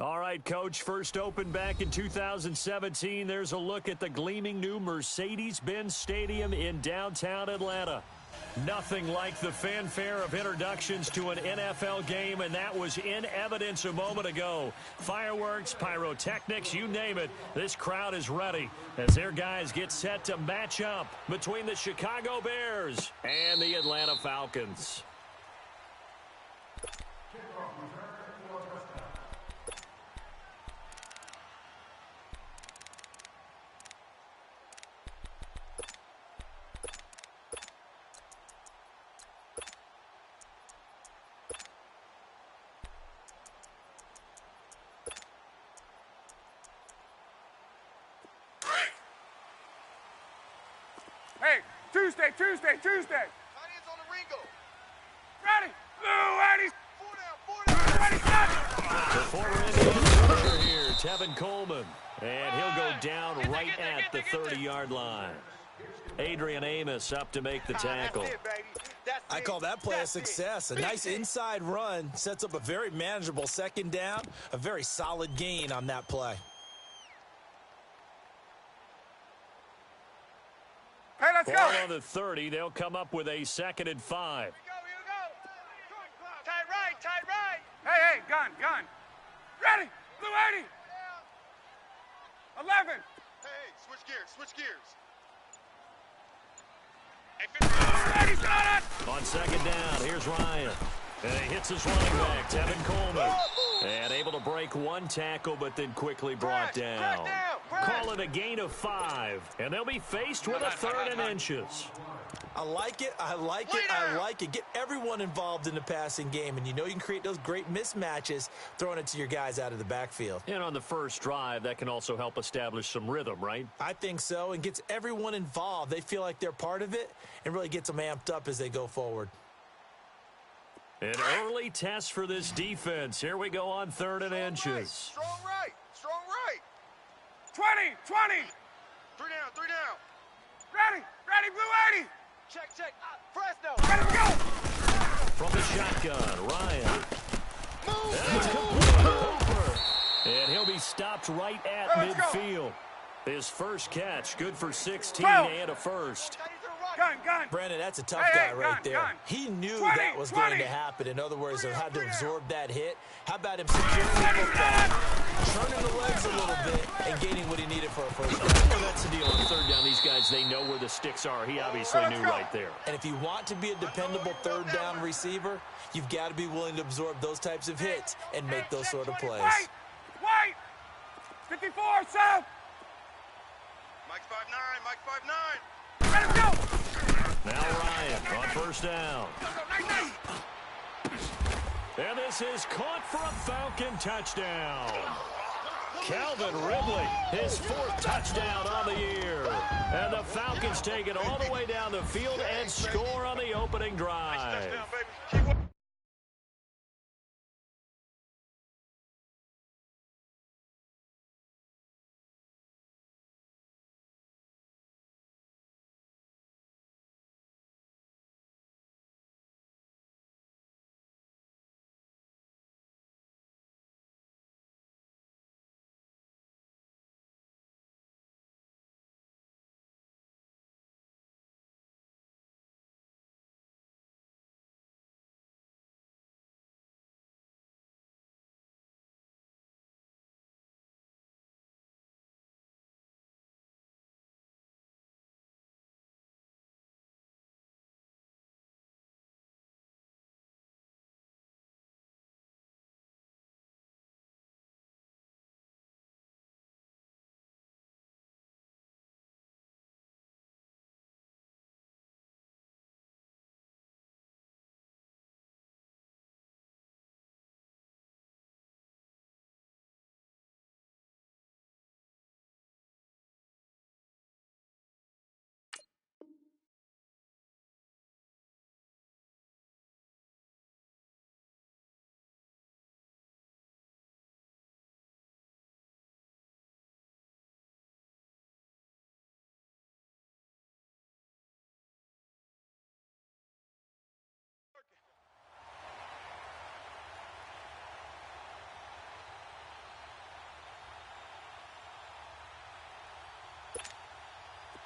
All right, Coach, first opened back in 2017. There's a look at the gleaming new Mercedes-Benz Stadium in downtown Atlanta. Nothing like the fanfare of introductions to an NFL game, and that was in evidence a moment ago. Fireworks, pyrotechnics, you name it. This crowd is ready as their guys get set to match up between the Chicago Bears and the Atlanta Falcons. Hey, Tuesday. Tight ends on the Ringo. Ready. Blue 80. 4 down. The former Indians runner here, Tevin Coleman. And he'll go down right at the 30-yard line. Adrian Amos up to make the tackle. I call that play a success. A nice inside run sets up a very manageable second down. A very solid gain on that play. Hey, let's go. Ball on the 30. They'll come up with a 2nd and 5. Here we go. Tight right. Hey, gun. Ready. Blue 80. 11. Hey, switch gears. Ready, got it. On 2nd down, here's Ryan. And he hits his running back, Tevin Coleman. And able to break one tackle, but then quickly brought down. Call it a gain of 5. And they'll be faced with a 3rd and inches. I like it. Get everyone involved in the passing game, and you know you can create those great mismatches throwing it to your guys out of the backfield. And on the first drive, that can also help establish some rhythm, right? I think so, and gets everyone involved. They feel like they're part of it and really gets them amped up as they go forward. An early test for this defense. Here we go on 3rd and inches. Strong right. 20. 3 down. Ready, Blue 80. Check. Fresno. Ready to go. From the shotgun, Ryan. That's complete. Cooper. And he'll be stopped right at midfield. His first catch, good for 16 and a first. Gun. Brandon, that's a tough guy right there. He knew that was going to happen. In other words, he had to absorb that hit. How about him securing the football, turning the legs a little bit, and gaining what he needed for a first down? Well, that's the deal. On 3rd down, these guys, they know where the sticks are. He obviously knew right there. And if you want to be a dependable 3rd down receiver, you've got to be willing to absorb those types of hits and make those sort of plays. Wait. 54, south. Mike 5'9". Let him go. Now Ryan on 1st down. And this is caught for a Falcon touchdown. Calvin Ridley, his 4th touchdown on the year. And the Falcons take it all the way down the field and score on the opening drive.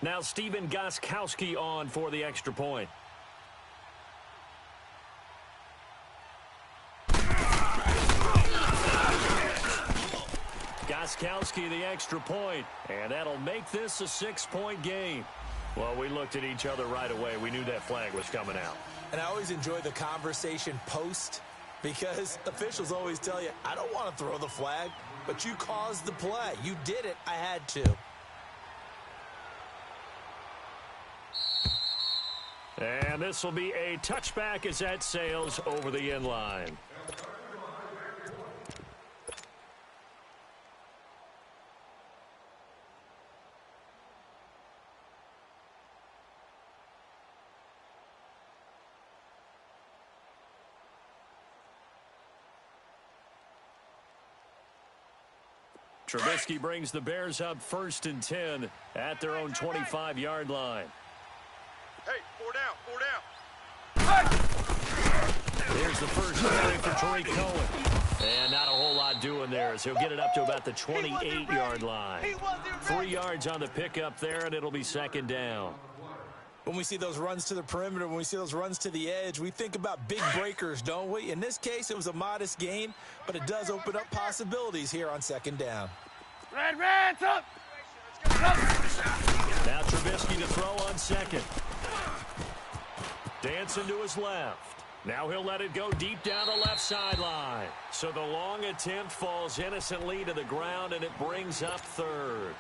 Now Steven Gostkowski on for the extra point. Gostkowski the extra point, and that'll make this a 6-point game. Well, we looked at each other right away. We knew that flag was coming out. And I always enjoy the conversation post, because officials always tell you, I don't want to throw the flag, but you caused the play. You did it. I had to. And this will be a touchback as that sails over the end line. Trubisky brings the Bears up 1st and 10 at their own 25-yard line. Hey, 4 down, 4 down. Here's the first carry for Tariq Cohen. And not a whole lot doing there as he'll get it up to about the 28-yard line. 3 yards on the pickup there, and it'll be 2nd down. When we see those runs to the perimeter, when we see those runs to the edge, we think about big breakers, don't we? In this case, it was a modest gain, but it does open up possibilities here on 2nd down. Reds up! Now Trubisky to throw on 2nd. Dancing to his left. Now he'll let it go deep down the left sideline. So the long attempt falls innocently to the ground, and it brings up 3rd.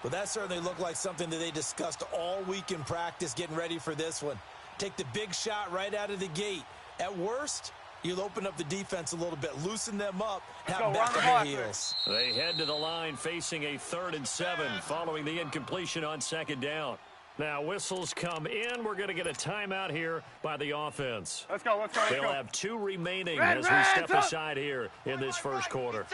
Well, that certainly looked like something that they discussed all week in practice getting ready for this one. Take the big shot right out of the gate. At worst, you'll open up the defense a little bit, loosen them up, have them back on the heels. They head to the line facing a 3rd and 7 following the incompletion on 2nd down. Now whistles come in. We're going to get a timeout here by the offense. Let's go, let's go, let's They'll go. have 2 remaining as we step aside here in this first quarter.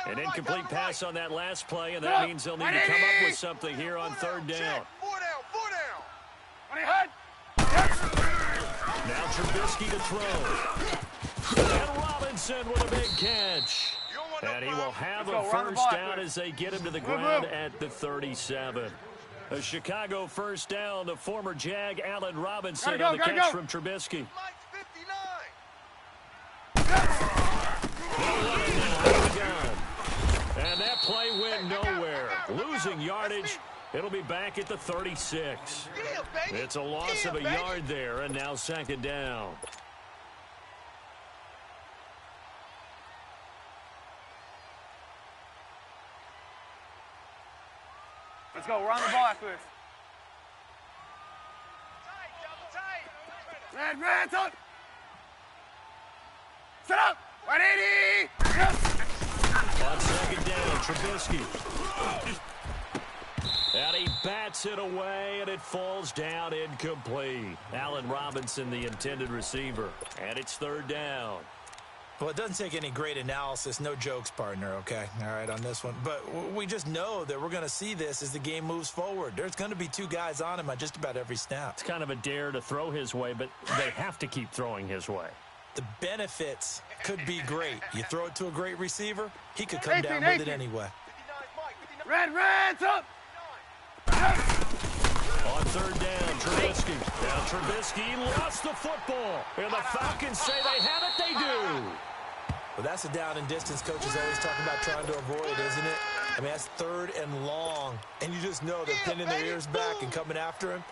An incomplete pass on that last play, and that means they'll need to come up with something here on 3rd down. 4 down. Now Trubisky to throw. And Robinson with a big catch. And he will have a first down as they get him to the ground at the 37. A Chicago first down to former Jag Allen Robinson on the catch from Trubisky. And that play went nowhere. Losing yardage. It'll be back at the 36. It's a loss of a yard there, and now 2nd down. Let's go, we're on the ball after this. Reds up! Set up! 180! On 2nd down, Trubisky. And he bats it away, and it falls down incomplete. Allen Robinson, the intended receiver. And it's 3rd down. Well, it doesn't take any great analysis. No jokes, partner, okay? All right, on this one. But we just know that we're going to see this as the game moves forward. There's going to be 2 guys on him on just about every snap. It's kind of a dare to throw his way, but they have to keep throwing his way. The benefits could be great. You throw it to a great receiver, he could come down with it anyway. Reds up! On 3rd down, Trubisky. Now Trubisky lost the football. And the Falcons say they have it. They do. Well, that's a down and distance coaches always talking about trying to avoid, isn't it? I mean, that's 3rd and long. And you just know they're pinning their ears back and coming after him,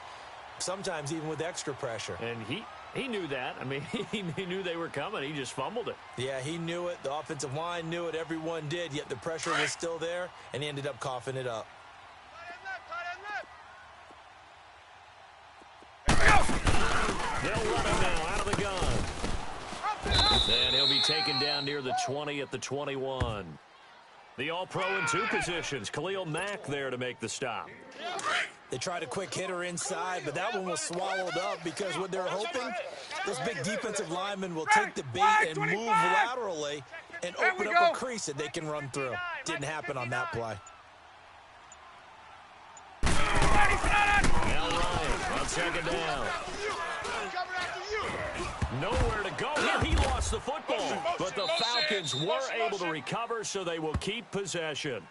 sometimes even with extra pressure. And he knew that. I mean, he knew they were coming. He just fumbled it. Yeah, he knew it. The offensive line knew it. Everyone did, yet the pressure was still there, and he ended up coughing it up. They'll run him now out of the gun. And he'll be taken down near the 20 at the 21. The All-Pro in 2 positions. Khalil Mack there to make the stop. They tried a quick hitter inside, but that one was swallowed up because what they're hoping, those big defensive linemen will take the bait and move laterally and open up a crease that they can run through. Didn't happen on that play. Now Ryan on 2nd down. Nowhere to go here. He lost the football, but the Falcons were able to recover, so they will keep possession.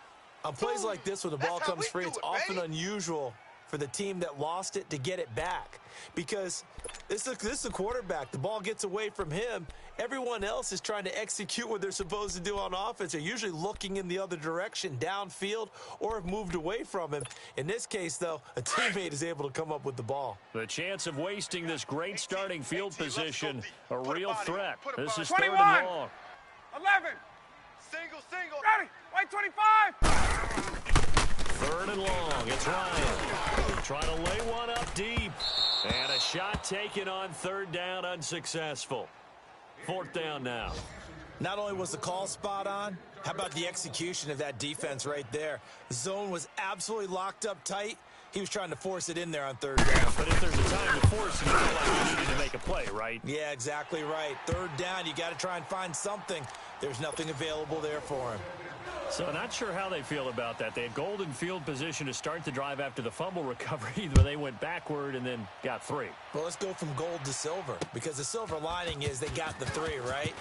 On plays like this, when the ball comes free, it's often unusual for the team that lost it to get it back. Because this is a quarterback. The ball gets away from him. Everyone else is trying to execute what they're supposed to do on offense. They're usually looking in the other direction, downfield, or have moved away from him. In this case, though, a teammate is able to come up with the ball. The chance of wasting this great starting field position, a real threat. This is 21. 3rd and long. 11. Single. Ready. White 25. 3rd and long. It's Ryan. Trying to lay one up deep. And a shot taken on 3rd down, unsuccessful. 4th down now. Not only was the call spot on, how about the execution of that defense right there? The zone was absolutely locked up tight. He was trying to force it in there on 3rd down. But if there's a time to force, you feel like you needed to make a play, right? Yeah, exactly right. 3rd down, you got to try and find something. There's nothing available there for him. So not sure how they feel about that. They had golden field position to start the drive after the fumble recovery, but they went backward and then got 3. Well, let's go from gold to silver, because the silver lining is they got the 3, right?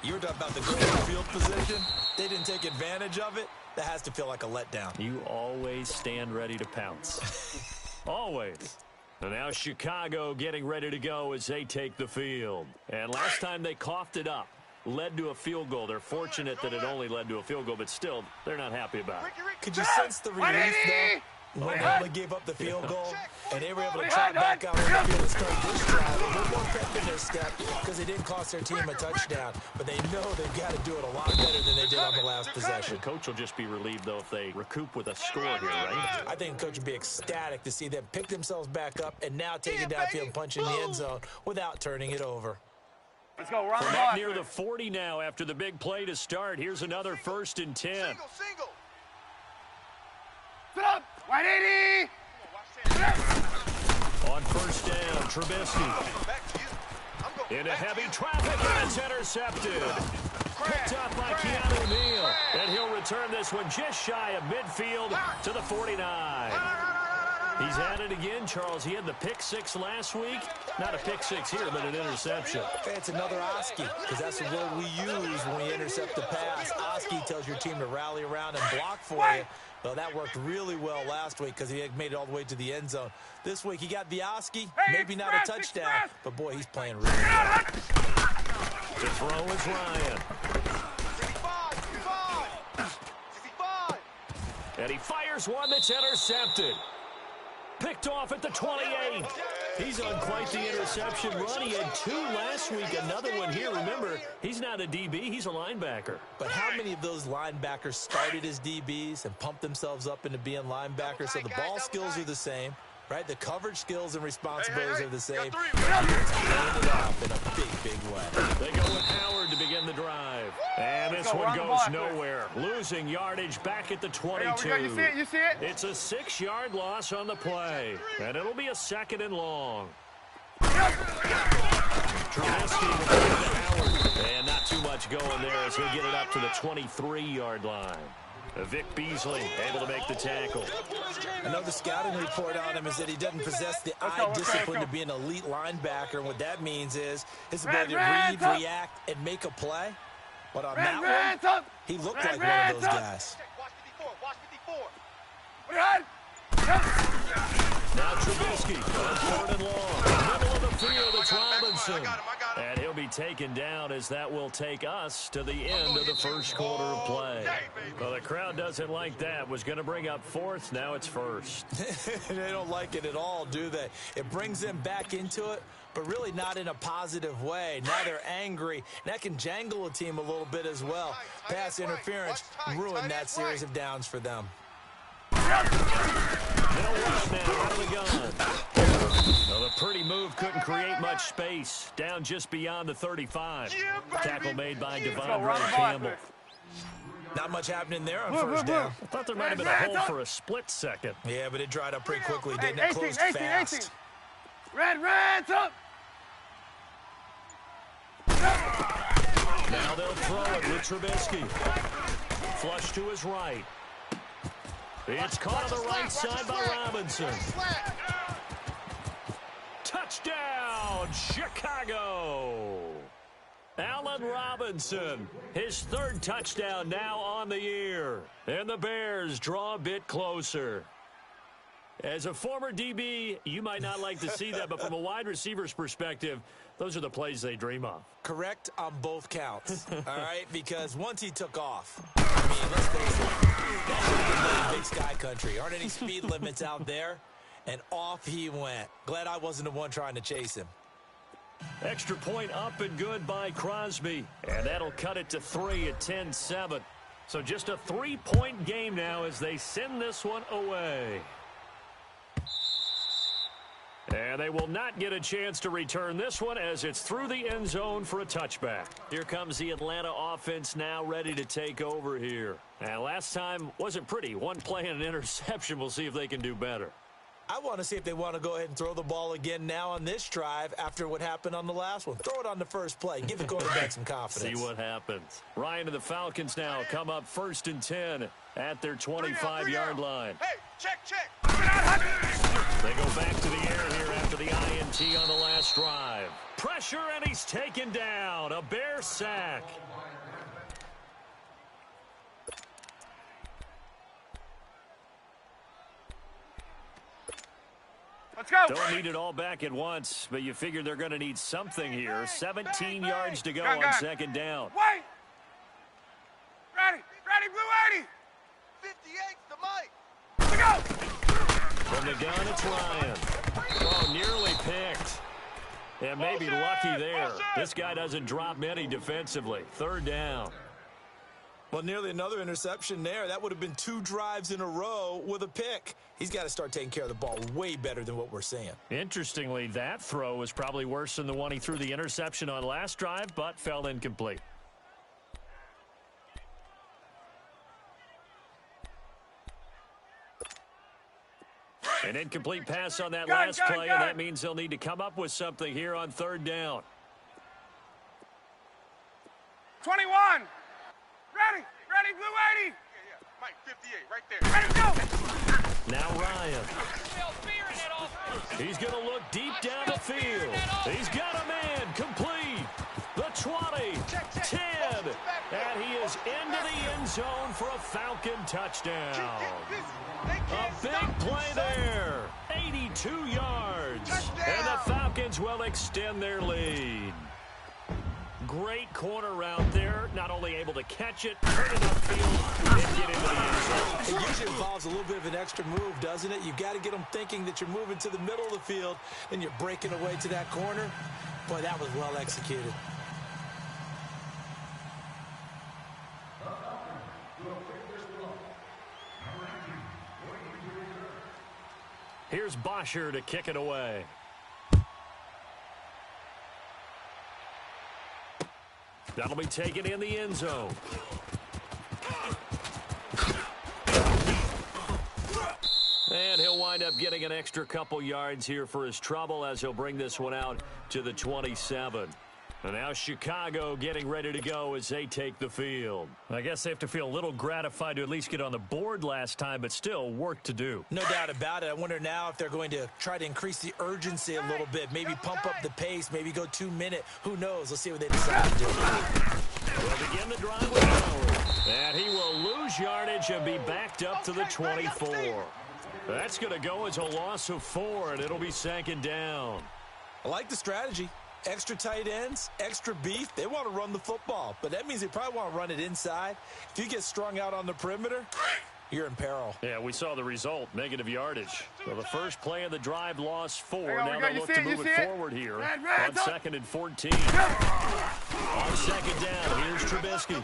You were talking about the golden field position. They didn't take advantage of it. That has to feel like a letdown. You always stand ready to pounce. Always. And now Chicago getting ready to go as they take the field. And last time they coughed it up. Led to a field goal. They're fortunate that it only led to a field goal, but still, they're not happy about it. Could you sense the relief, though, when they only gave up the field goal, and they were able to trot back out on the field and start this drive? A little more pep in their step because it didn't cost their team a touchdown, but they know they've got to do it a lot better than they did on the last possession. The coach will just be relieved, though, if they recoup with a score here, right? I think the coach would be ecstatic to see them pick themselves back up and now take it downfield and punch in the end zone without turning it over. Let's go. Run From up near the 40 now after the big play to start. Here's another 1st and 10. Single. Sit up. White 80. On 1st down, Trubisky. Back to you. Into heavy traffic, and it's intercepted. Picked up by Keanu Neal. And he'll return this one just shy of midfield to the 49. He's at it again, Charles. He had the pick 6 last week. Not a pick 6 here, but an interception. Hey, it's another Oski, because that's the word we use when we intercept the pass. Oski tells your team to rally around and block for you. Well, that worked really well last week because he had made it all the way to the end zone. This week, he got the Oski, maybe not a touchdown, but boy, he's playing really well. To throw is Ryan. 65. And he fires one that's intercepted. Picked off at the 28. He's on quite the interception run. He had 2 last week, another one here. Remember, he's not a DB, he's a linebacker. But how many of those linebackers started as DBs and pumped themselves up into being linebackers? So the ball skills are the same, right? The coverage skills and responsibilities are the same. But he's playing it off in a big way. They go with Howard to begin the drive. And this one goes nowhere. Losing yardage back at the 22. You see it? You see it? It's a 6-yard loss on the play. And it'll be a 2nd and long. Trubisky will give it to Howard. And not too much going there as he'll get it up to the 23-yard line. Vic Beasley able to make the tackle. I know the scouting report on him is that he doesn't possess the eye discipline to be an elite linebacker. And what that means is his ability to read, react, and make a play. But on that one, he looked like one of those guys. Watch 54. Now Trubisky on 3rd and long. Middle of the field, it's Robinson. I got him. And he'll be taken down as that will take us to the end of the first quarter of play. Well, the crowd doesn't like that. Was going to bring up 4th, now it's 1st. They don't like it at all, do they? It brings them back into it, but really not in a positive way. Now they're angry. That can jangle a team a little bit as well. Pass interference ruined that series of downs for them. They'll rush now out of the gun. Well, the pretty move couldn't create much space. Down just beyond the 35. Tackle made by Devondre Campbell. Not much happening there on 1st down. I thought there might have been a hole for a split second. Yeah, but it dried up pretty quickly, didn't it? Closed fast. Red's up. Now they'll throw it with Trubisky. Flush to his right. It's caught on the right side by Robinson. Touchdown, Chicago! Allen Robinson, his 3rd touchdown now on the year. And the Bears draw a bit closer. As a former DB, you might not like to see that, but from a wide receiver's perspective, those are the plays they dream of. Correct on both counts, all right? Because once he took off, I mean, let's face it, that should be big sky country. Aren't any speed limits out there? And off he went. Glad I wasn't the one trying to chase him. Extra point up and good by Crosby. And that'll cut it to 3 at 10-7. So just a 3-point game now as they send this one away. And they will not get a chance to return this one as it's through the end zone for a touchback. Here comes the Atlanta offense now ready to take over here. And last time wasn't pretty. One play and an interception. We'll see if they can do better. I want to see if they want to go ahead and throw the ball again now on this drive after what happened on the last one. Throw it on the first play. Give the quarterback some confidence. See what happens. Ryan and the Falcons now come up 1st and 10 at their 25-yard line. Hey, check. They go back to the air here after the INT on the last drive. Pressure, and he's taken down. A Bear sack. Let's go. Don't need it all back at once, but you figure they're going to need something here. 17 yards to go Gun. on 2nd down. Wait. Ready, blue 80. 58's the mic. Let's go. From the gun, it's Ryan. Oh, nearly picked. And maybe lucky there. This guy doesn't drop many defensively. 3rd down. Well, nearly another interception there. That would have been 2 drives in a row with a pick. He's got to start taking care of the ball way better than what we're seeing. Interestingly, that throw was probably worse than the one he threw the interception on last drive, but fell incomplete. An incomplete pass on that last play, and that means they'll need to come up with something here on 3rd down. 21. Ready, blue 80. Yeah. Mike, 58, right there. Ready, go. Now Ryan. He's going to look deep down the field. He's got a man complete. The 20, 10, and he is into the end zone for a Falcon touchdown. A big play there. 82 yards. And the Falcons will extend their lead. Great corner route there. Not only able to catch it, turn it upfield, and get into the end zone. It usually involves a little bit of an extra move, doesn't it? You've got to get them thinking that you're moving to the middle of the field, and you're breaking away to that corner. Boy, that was well executed. Here's Bosher to kick it away. That'll be taken in the end zone. And he'll wind up getting an extra couple yards here for his trouble as he'll bring this one out to the 27. And now Chicago getting ready to go as they take the field. I guess they have to feel a little gratified to at least get on the board last time, but still work to do. No doubt about it. I wonder now if they're going to try to increase the urgency a little bit, maybe pump up the pace, maybe go 2-minute. Who knows? Let's see what they decide to do. They'll begin the drive with Howard. And he will lose yardage and be backed up to the 24. That's going to go as a loss of 4, and it'll be 2nd down. I like the strategy. Extra tight ends, extra beef. They want to run the football, but that means they probably want to run it inside. If you get strung out on the perimeter, you're in peril. Yeah, we saw the result, negative yardage. So the first play of the drive lost 4. Now go. they look to move it forward here on 2nd and 14. On 2nd down, here's Trubisky.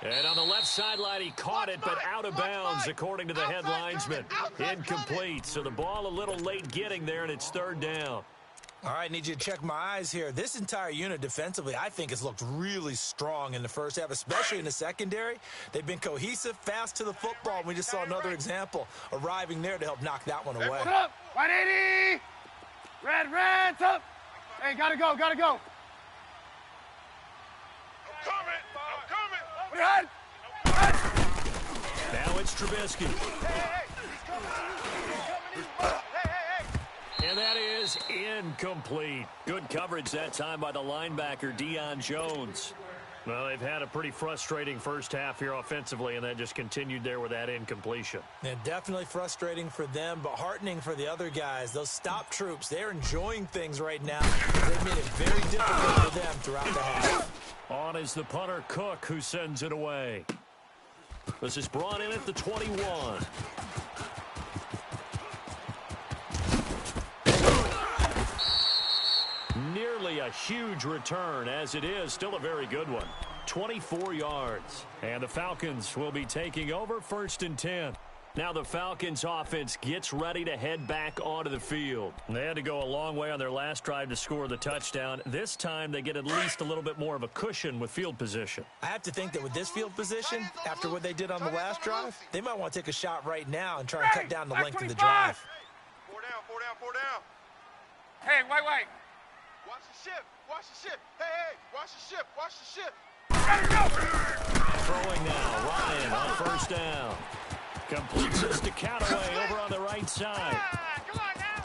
And on the left sideline, he caught it, but out of bounds, according to the head linesman. Incomplete, so the ball a little late getting there, and it's 3rd down. All right, need you to check my eyes here. This entire unit defensively, I think, has looked really strong in the first half, especially in the secondary. They've been cohesive, fast to the football. We just saw another example arriving there to help knock that one away. Up, 180. Red, up. Hey, gotta go. I'm coming. Behind. Now it's Trubisky. And that is incomplete. Good coverage that time by the linebacker, Deion Jones. Well, they've had a pretty frustrating first half here offensively, and that just continued there with that incompletion. And definitely frustrating for them, but heartening for the other guys. Those stop troops, they're enjoying things right now. They've made it very difficult for them throughout the half. On is the punter, Cook, who sends it away. This is brought in at the 21. Nearly a huge return, as it is still a very good one. 24 yards. And the Falcons will be taking over 1st and 10. Now the Falcons offense gets ready to head back onto the field. They had to go a long way on their last drive to score the touchdown. This time they get at least a little bit more of a cushion with field position. I have to think that with this field position, after what they did on the last drive, they might want to take a shot right now and try and cut down the length of the drive. 4 down, 4 down, 4 down. Hey, white. Watch the ship, watch the ship. Hey, watch the ship, watch the ship. Throwing now, Ryan on 1st down. Completes this to Callaway over on the right side. Come on now.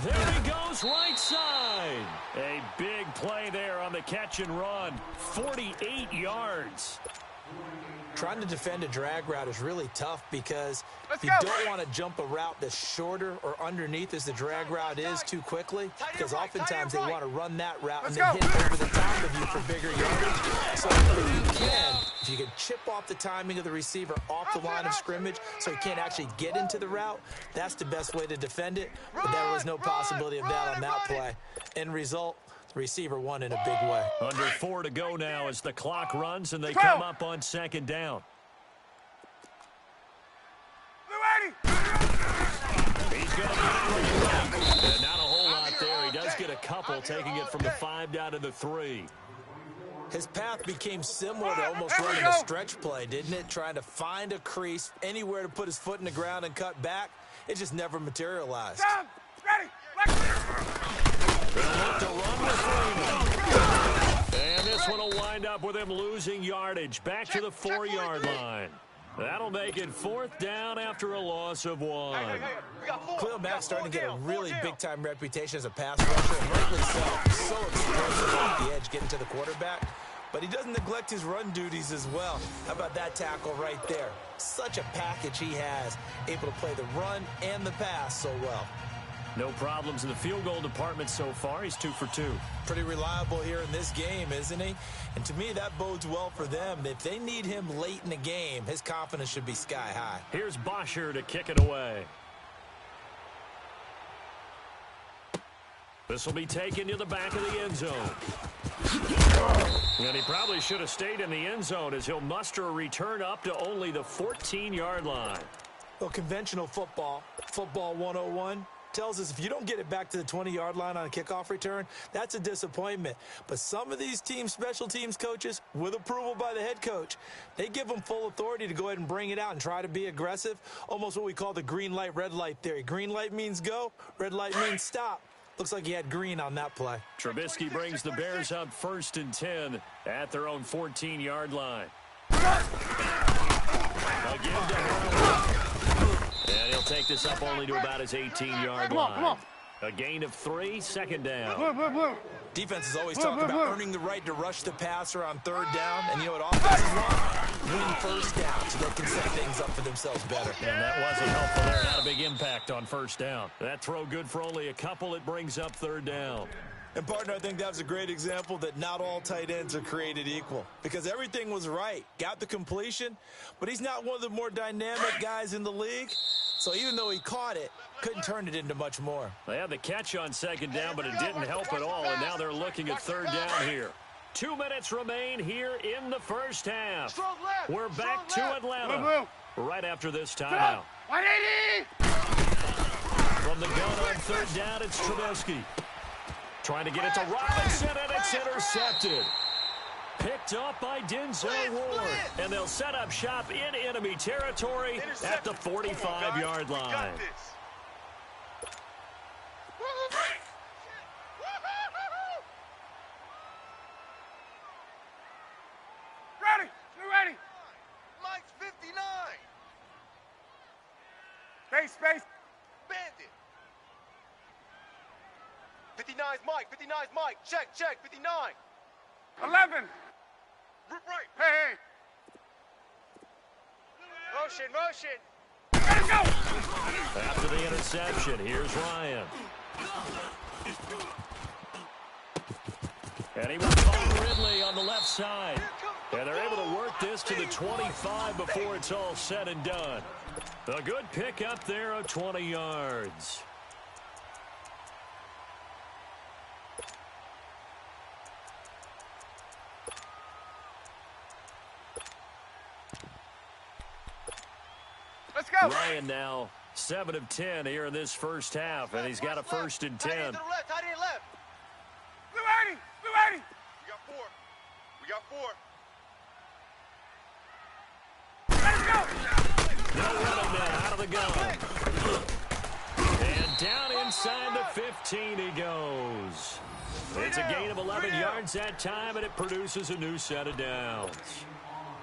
There he goes, right side. A big play there on the catch and run. 48 yards. Trying to defend a drag route is really tough because you don't want to jump a route that's shorter or underneath as the drag route is too quickly, because oftentimes they want to run that route and then hit over the top of you for bigger yardage. So if you can chip off the timing of the receiver off the line of scrimmage so he can't actually get into the route, that's the best way to defend it. But there was no possibility of that on that play. End result, the receiver won in a big way. Under 4 to go now as the clock runs and they come up on 2nd down. He's going to get it right. And not a whole lot there. He does get a couple, taking it from the 5 down to the 3. His path became similar to almost running a stretch play, didn't it? Trying to find a crease, anywhere to put his foot in the ground and cut back. It just never materialized. And this one will wind up with him losing yardage. Back to the 4-yard line. That'll make it 4th down after a loss of 1. Khalil Mack's starting to get a really big-time reputation as a pass rusher, and rightly so. So explosive off the edge getting to the quarterback. But he doesn't neglect his run duties as well. How about that tackle right there? Such a package he has, able to play the run and the pass so well. No problems in the field goal department so far. He's 2 for 2. Pretty reliable here in this game, isn't he? And to me, that bodes well for them. If they need him late in the game, his confidence should be sky high. Here's Bosher to kick it away. This will be taken to the back of the end zone. And he probably should have stayed in the end zone as he'll muster a return up to only the 14-yard line. Well, conventional football 101, tells us if you don't get it back to the 20-yard line on a kickoff return, that's a disappointment. But some of these team special teams coaches, with approval by the head coach, they give them full authority to go ahead and bring it out and try to be aggressive, almost what we call the green light, red light theory. Green light means go, red light means stop. Looks like he had green on that play. Trubisky brings the Bears up 1st and 10 at their own 14-yard line. Again to Hurley. And he'll take this up only to about his 18-yard line. Come on. A gain of 3, 2nd down. Blue. Defenses always talk about earning the right to rush the passer on 3rd down. And you know what offenses want? Win 1st down so they can set things up for themselves better. And that wasn't helpful there. Had a big impact on 1st down. That throw good for only a couple. It brings up 3rd down. And, partner, I think that was a great example that not all tight ends are created equal, because everything was right. Got the completion, but he's not one of the more dynamic guys in the league. So even though he caught it, couldn't turn it into much more. They had the catch on 2nd down, but it didn't help at all, and now they're looking at 3rd down here. 2 minutes remain here in the first half. We're back to Atlanta right after this timeout. 180! From the gun on 3rd down, it's Trubisky. Trying to get it to Robinson, and it's intercepted. Picked up by Denzel Ward. And they'll set up shop in enemy territory at the 45-yard line. Ready. Mike's 59. Space. Bandit. 59's Mike. 59's Mike. Check. 59. 11. Right. Hey. Motion. Let it go. After the interception, here's Ryan. And he will call Ridley on the left side. And they're able to work this to the 25 before it's all said and done. A good pick up there of 20 yards. Let's go. Ryan now 7 of 10 here in this first half, and he's got a 1st and 10. Tight end left. Blue 80. We got four. Let it go. No running now, out of the gun. And down inside the 15 he goes. It's a gain of 11 yards that time, and it produces a new set of downs.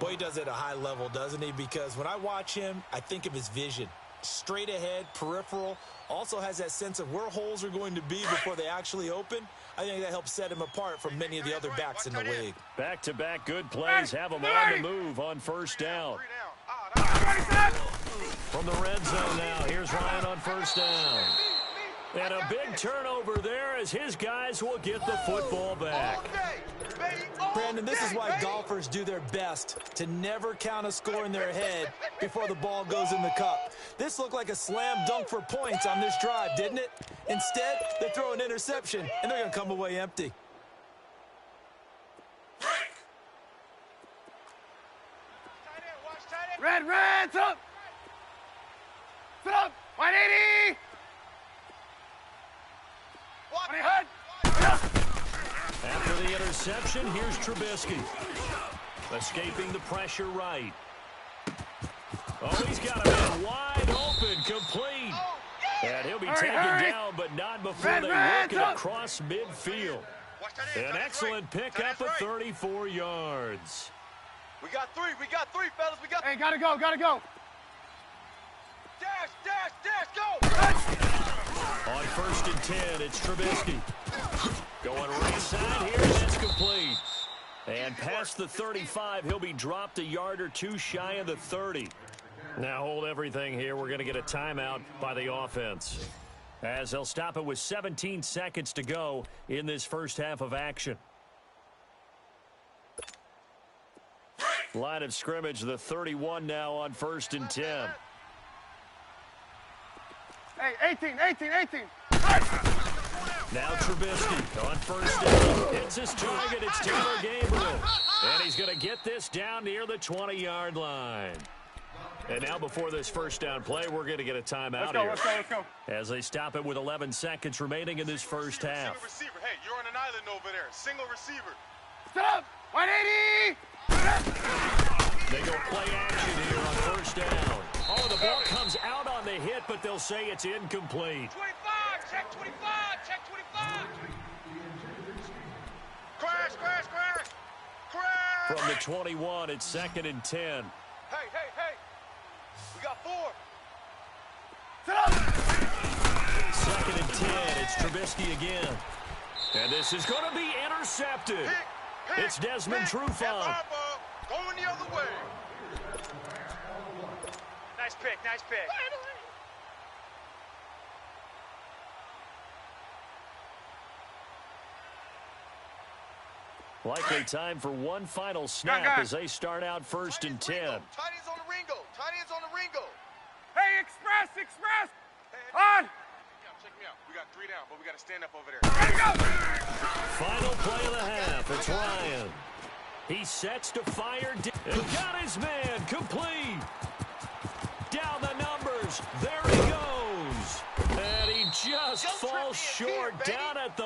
Boy, he does it at a high level, doesn't he? Because when I watch him, I think of his vision. Straight ahead, peripheral, also has that sense of where holes are going to be before they actually open. I think that helps set him apart from many of the other backs in the league. Back-to-back good plays have him on the move on first down. From the red zone now, here's Ryan on first down. And a big turnover there as his guys will get the football back. Brandon, this is why golfers do their best to never count a score in their head before the ball goes in the cup. This looked like a slam dunk for points on this drive, didn't it? Instead, they throw an interception, and they're going to come away empty. Red, sit up. Sit up. 180. 20 hut. After the interception, here's Trubisky. Escaping the pressure right. Oh, he's got a man wide open, complete. And he'll be taken down, but not before they work it across midfield. An excellent pickup of 34 yards. We got three, fellas. Hey, gotta go. Dash, go! On 1st and 10, it's Trubisky. Going right side here, that's complete. And past the 35, he'll be dropped a yard or two shy of the 30. Now hold everything here. We're going to get a timeout by the offense, as they'll stop it with 17 seconds to go in this first half of action. Line of scrimmage, the 31 now on 1st and 10. Hey, 18. Now Trubisky on 1st down. It's his target. It's Taylor Gabriel. And he's going to get this down near the 20-yard line. And now before this first down play, we're going to get a timeout here. Let's go. As they stop it with 11 seconds remaining in this first half. Single receiver. Hey, you're on an island over there. Single receiver. Sit up. 180. They go play action here on 1st down. Oh, the ball comes out on the hit, but they'll say it's incomplete. 25, check 25. Crash. From the 21, it's 2nd and 10. Hey. We got 4. Sit up. 2nd and 10, it's Trubisky again. And this is going to be intercepted. It's Desmond Trufant. Going the other way. Nice pick. Likely time for one final snap as they start out 1st and 10. Tight ends on the Ringo. Hey, express. On. Check me out. We got 3 down, but we got to stand up over there. Ready, go. Final play of the half. It's Ryan. He sets to fire and got his man complete. Down the numbers. There he goes. And he just falls short down at the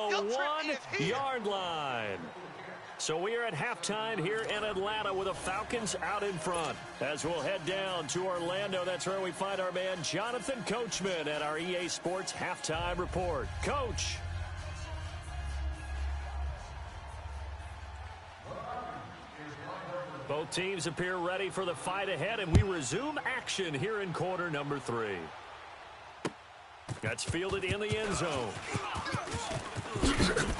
1-yard line. So we are at halftime here in Atlanta with the Falcons out in front. As we'll head down to Orlando, that's where we find our man Jonathan Coachman at our EA Sports Halftime Report. Coach. Both teams appear ready for the fight ahead, and we resume action here in quarter number 3. That's fielded in the end zone.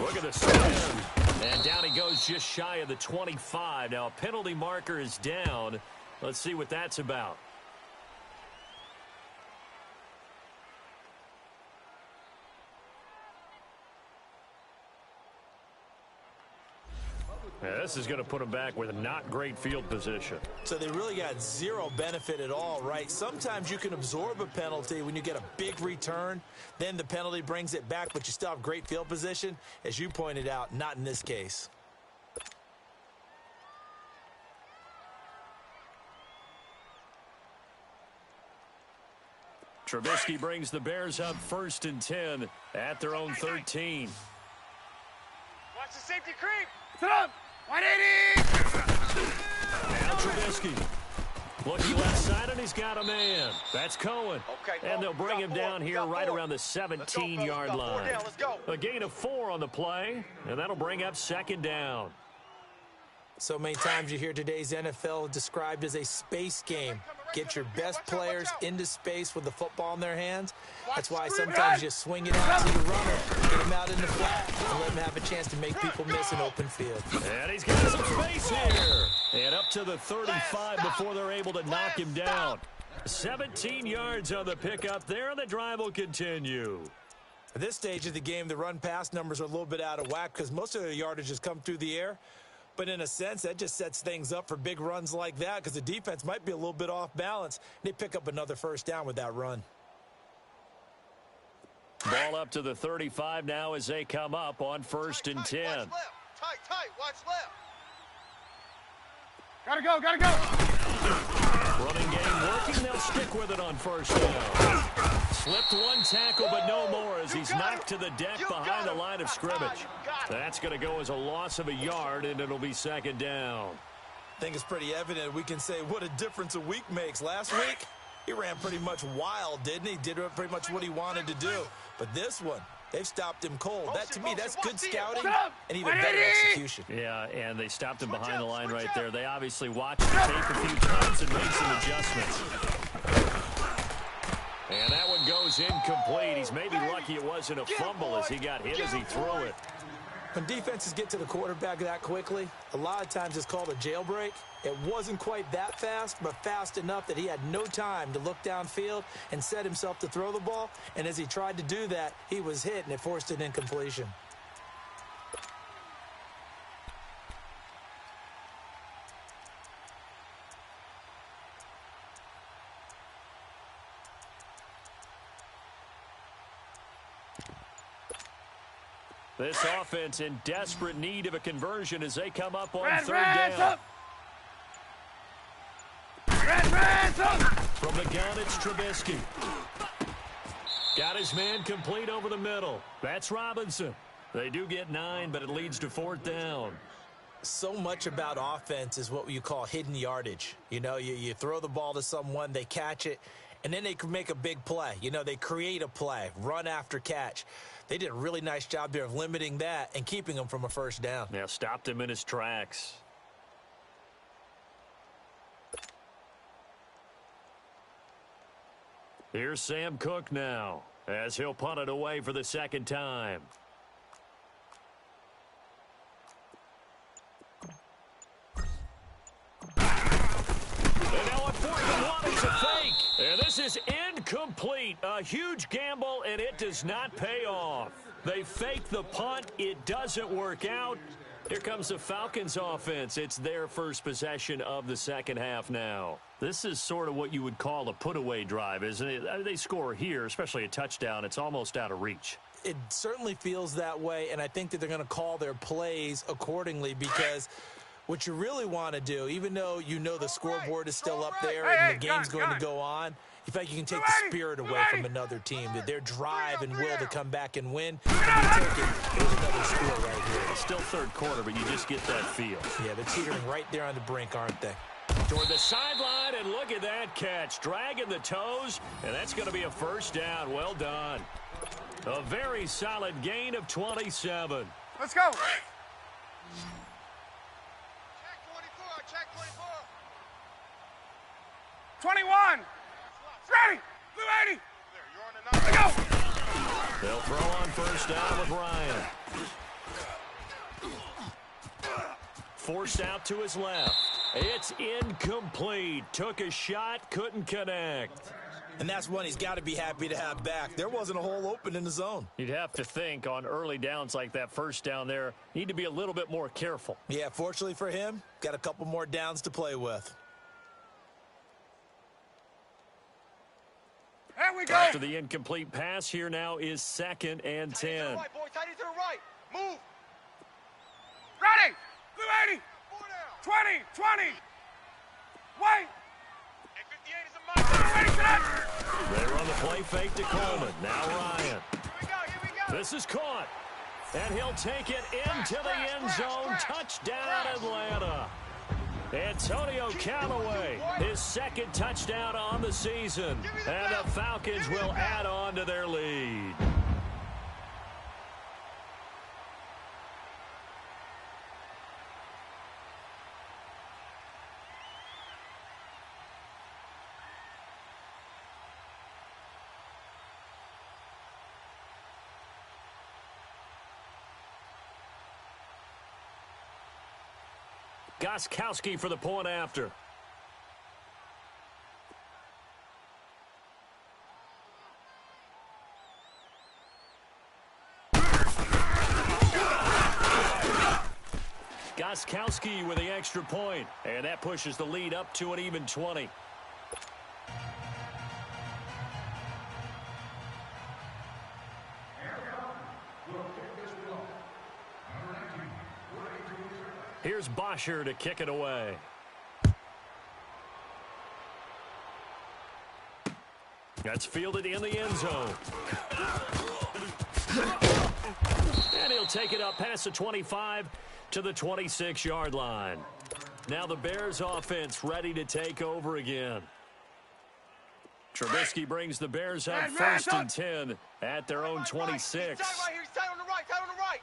Look at the slam. And down he goes just shy of the 25. Now a penalty marker is down. Let's see what that's about. Yeah, this is going to put him back with not great field position. So they really got zero benefit at all, right? Sometimes you can absorb a penalty when you get a big return. Then the penalty brings it back, but you still have great field position. As you pointed out, not in this case. Trubisky brings the Bears up 1st and 10 at their own 13. Watch the safety creep. Sit up. 180. Now Trubisky. Looking left side, and he's got a man. That's Cohen. Okay, and they'll bring him down here right around the 17-yard line. Let's go. A gain of 4 on the play, and that'll bring up 2nd down. So many times you hear today's NFL described as a space game. Get your best players into space with the football in their hands. That's why sometimes you swing it out to the runner, get him out in the flat, and let him have a chance to make people miss an open field. And he's got some space here. And up to the 35 before they're able to knock him down. 17 yards on the pickup there, and the drive will continue. At this stage of the game, the run-pass numbers are a little bit out of whack because most of the yardage has come through the air. But in a sense, that just sets things up for big runs like that because the defense might be a little bit off balance. They pick up another 1st down with that run. Ball up to the 35 now as they come up on 1st and 10. Tight, watch left. Gotta go, gotta go. Running game working. They'll stick with it on 1st down. Slipped one tackle, but no more as he's knocked to the deck behind the line of scrimmage. That's going to go as a loss of a yard, and it'll be 2nd down. I think it's pretty evident we can say what a difference a week makes. Last week, he ran pretty much wild, didn't he? Did pretty much what he wanted to do. But this one, they've stopped him cold. That, to me, that's good scouting and even better execution. Yeah, and they stopped him behind the line right there. They obviously watched the tape a few times and made some adjustments. And that one goes incomplete. He's maybe lucky it wasn't a fumble as he got hit as he threw it. When defenses get to the quarterback that quickly, a lot of times it's called a jailbreak. It wasn't quite that fast, but fast enough that he had no time to look downfield and set himself to throw the ball. And as he tried to do that, he was hit, and it forced an incompletion. This offense in desperate need of a conversion as they come up on 3rd down. From the gun, it's Trubisky. Got his man complete over the middle. That's Robinson. They do get 9, but it leads to 4th down. So much about offense is what you call hidden yardage. You know, you throw the ball to someone, they catch it, and then they can make a big play. You know, they create a play, run after catch. They did a really nice job there of limiting that and keeping him from a 1st down. Now stopped him in his tracks. Here's Sam Cook now as he'll punt it away for the 2nd time. And now on 4th and 1, it's a fake. And this is incomplete. A huge gamble, and it does not pay off. They fake the punt. It doesn't work out. Here comes the Falcons offense. It's their first possession of the 2nd half now. This is sort of what you would call a put-away drive, isn't it? They score here, especially a touchdown. It's almost out of reach. It certainly feels that way, and I think that they're going to call their plays accordingly because what you really want to do, even though you know the scoreboard is still up there and the game's going to go on, you think you can take the spirit away from another team, that their drive and will to come back and win can be taken. There's another score right here. It's still 3rd quarter, but you just get that feel. Yeah, they're teetering right there on the brink, aren't they? Toward the sideline, and look at that catch. Dragging the toes, and that's going to be a 1st down. Well done. A very solid gain of 27. Let's go. Check 24. 21. Ready. Blue 80. There, you're on the 9. Let's go. They'll throw on 1st down with Ryan. forced out to his left. It's incomplete. Took a shot, couldn't connect. And that's one he's got to be happy to have back. There wasn't a hole open in the zone. You'd have to think on early downs like that first down there, need to be a little bit more careful. Yeah, fortunately for him, got a couple more downs to play with. There we go. After the incomplete pass, here now is 2nd and 10. Tight to the right, boy. Tight to the right. Move. Ready. Blue 80. 4 down. 20. 20. Wait. And 58 is a mile. Ready, set. They run the play fake to Coleman. Now Ryan. Here we go. Here we go. This is caught. And he'll take it into the end zone. Touchdown, Atlanta. Antonio Callaway, his 2nd touchdown on the season. And the Falcons will add on to their lead. Gostkowski for the point after. Gostkowski with the extra point, and that pushes the lead up to an even 20. Here's Bosher to kick it away. That's fielded in the end zone. And he'll take it up past the 25 to the 26-yard line. Now the Bears offense ready to take over again. Trubisky brings the Bears up 1st and 10 at their own 26. He's tight right here. He's tight on the right. Tight on the right.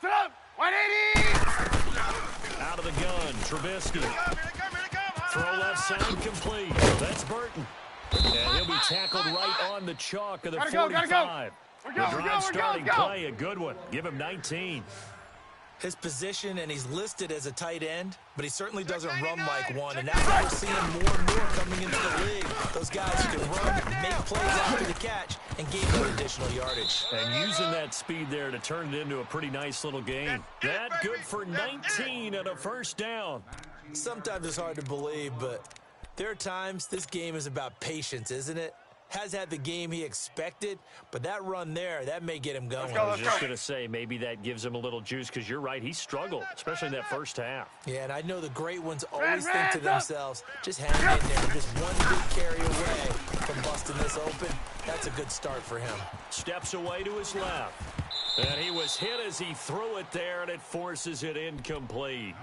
Sit up. 180. Out of the gun, Trubisky. Throw left side complete. That's Burton. And he'll be tackled right on the chalk of the 45. The drive starting play, a good one. Give him 19. His position, and he's listed as a tight end, but he certainly doesn't run like one, and that's what we're seeing more and more coming into the league. Those guys who can run, make plays after the catch, and gain more additional yardage. And using that speed there to turn it into a pretty nice little game. That good for 19 and a first down. Sometimes it's hard to believe, but there are times this game is about patience, isn't it? Has had the game he expected, but that run there, that may get him going. I was just going to say, maybe that gives him a little juice, because you're right, he struggled, especially in that first half. Yeah, and I know the great ones always think to themselves, just hang in there, just one big carry away from busting this open. That's a good start for him. Steps away to his left. And he was hit as he threw it there, and it forces it incomplete.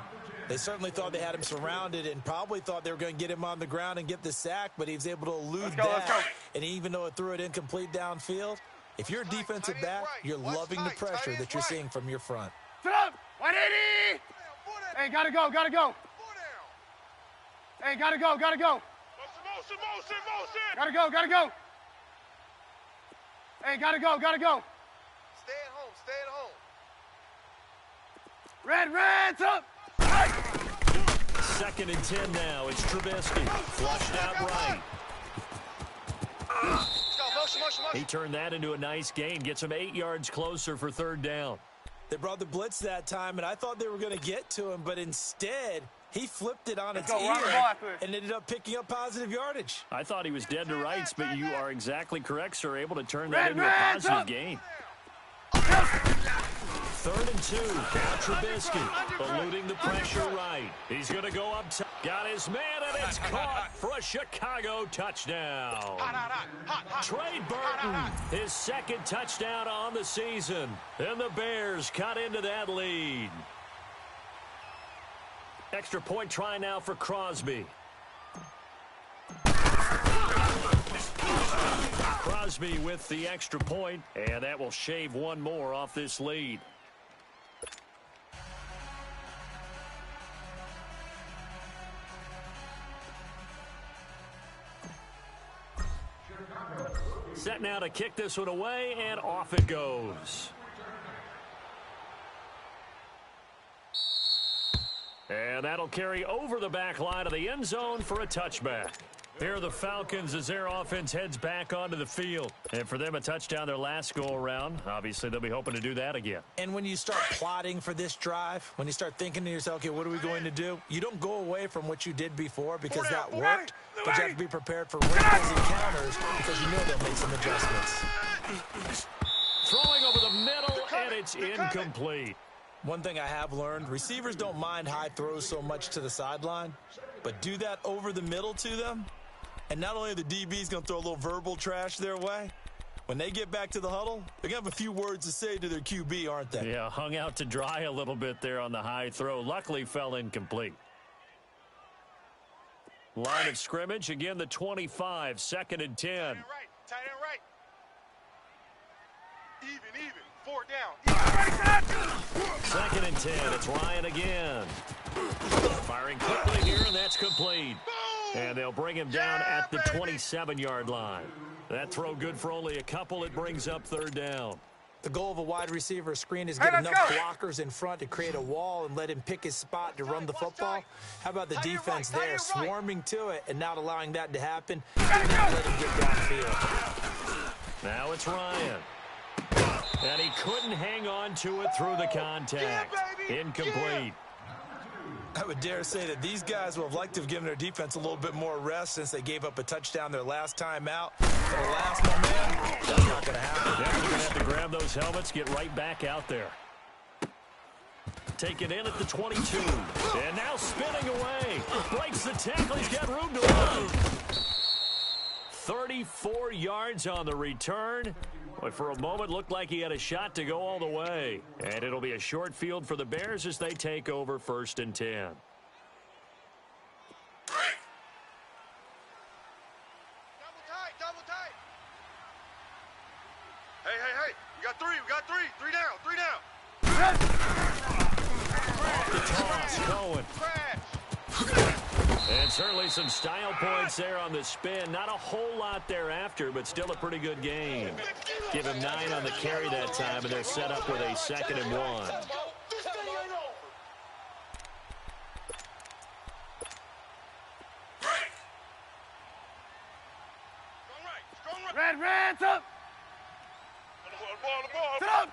They certainly thought they had him surrounded and probably thought they were going to get him on the ground and get the sack, but he was able to elude that. And even though it threw it incomplete downfield, if you're a defensive back, you're loving the pressure that you're seeing from your front. Sit up. 180. Hey, gotta go, gotta go. Hey, gotta go, gotta go. Motion. Gotta go, gotta go. Hey, gotta go, gotta go. Stay at home. Stay at home. Red, up. 2nd and 10 now. It's Trubisky. Flushed out right. Motion. He turned that into a nice gain. Gets him 8 yards closer for 3rd down. They brought the blitz that time, and I thought they were going to get to him, but instead, he flipped it on its ear and ended up picking up positive yardage. I thought he was dead to rights, but you are exactly correct, sir. Able to turn that into a positive gain. 3rd and 2. Now Trubisky eluding the pressure right. He's going to go up top. Got his man, and it's caught for a Chicago touchdown. Trey Burton, his 2nd touchdown on the season. And the Bears cut into that lead. Extra point try now for Crosby. Crosby with the extra point, and that will shave one more off this lead. Set now to kick this one away, and off it goes. And that'll carry over the back line of the end zone for a touchback. Here are the Falcons as their offense heads back onto the field. And for them, a touchdown their last go-around. Obviously, they'll be hoping to do that again. And when you start plotting for this drive, when you start thinking to yourself, okay, what are we going to do? You don't go away from what you did before because that worked, but you have to be prepared for wrinkles and counters because you know they'll make some adjustments. Throwing over the middle, and it's incomplete. One thing I have learned, receivers don't mind high throws so much to the sideline, but do that over the middle to them, and not only are the DBs going to throw a little verbal trash their way, when they get back to the huddle, they're going to have a few words to say to their QB, aren't they? Yeah, hung out to dry a little bit there on the high throw. Luckily fell incomplete. Line of scrimmage, again the 25, 2nd and 10. Tight end right. Even. 4 down. 2nd and 10, it's Ryan again. Firing quickly here, and that's complete. And they'll bring him down at the 27-yard line. That throw good for only a couple. It brings up 3rd down. The goal of a wide receiver screen is get enough blockers in front to create a wall and let him pick his spot to run the football. How about the defense there, swarming to it and not allowing that to happen, and not let him get downfield. Now it's Ryan. And he couldn't hang on to it through the contact. Incomplete. I would dare say that these guys would have liked to have given their defense a little bit more rest since they gave up a touchdown their last time out. For the last moment, that's not going to happen. Yeah, you're going to have to grab those helmets, get right back out there. Taken in at the 22. And now spinning away. Breaks the tackle. He's got room to run. 34 yards on the return. But for a moment, looked like he had a shot to go all the way. And it'll be a short field for the Bears as they take over 1st and 10. Double tight. Hey. We got 3. 3 down. Off the toss, Cohen. And certainly some style points there on the spin. Not a whole lot thereafter, but still a pretty good game. Give him 9 on the carry that time, and they're set up with a 2nd and 1. Red, up! Ball.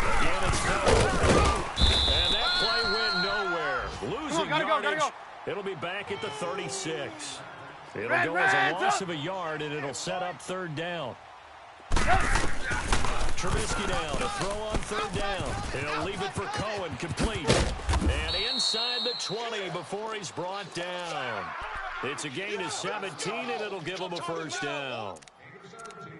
Again, it's Cohen. And that play went nowhere. Losing yardage. It'll be back at the 36. It'll go as a loss of a yard, and it'll set up 3rd down. Trubisky down to throw on 3rd down. He'll leave it for Cohen, complete. And inside the 20 before he's brought down. It's a gain of 17, and it'll give him a 1st down.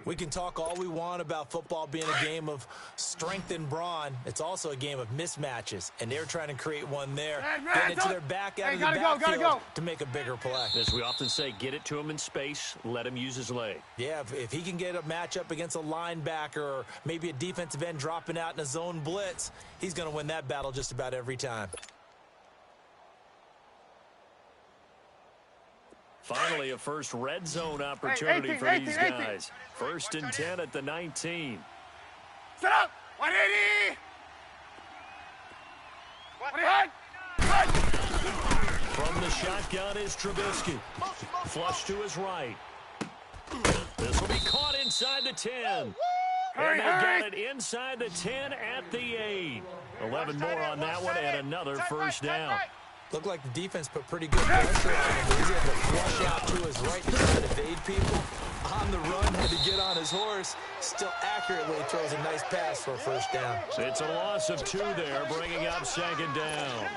We can talk all we want about football being a game of strength and brawn. It's also a game of mismatches, and they're trying to create one there. Getting it to their back out of the backfield to make a bigger play. As we often say, get it to him in space, let him use his leg. Yeah, if he can get a matchup against a linebacker or maybe a defensive end dropping out in a zone blitz, he's going to win that battle just about every time. Finally, a first red zone opportunity for these guys. 1st and 10 at the 19. Set up! 180! 180! From the shotgun is Trubisky. Flush to his right. This will be caught inside the 10. And they got it inside the 10 at the 8. 11 more on that one and another 1st down. Looked like the defense put pretty good pressure on him, but he's able to flush out to his right to try to evade people. On the run, had to get on his horse. Still accurately throws a nice pass for a 1st down. It's a loss of 2 there, bringing up 2nd down.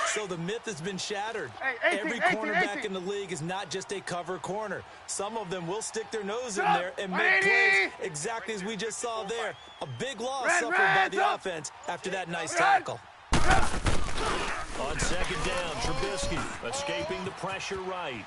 So the myth has been shattered. Every cornerback in the league is not just a cover corner. Some of them will stick their nose in there and make plays exactly as we just saw there. A big loss suffered by the offense after that nice tackle. On 2nd down, Trubisky escaping the pressure right.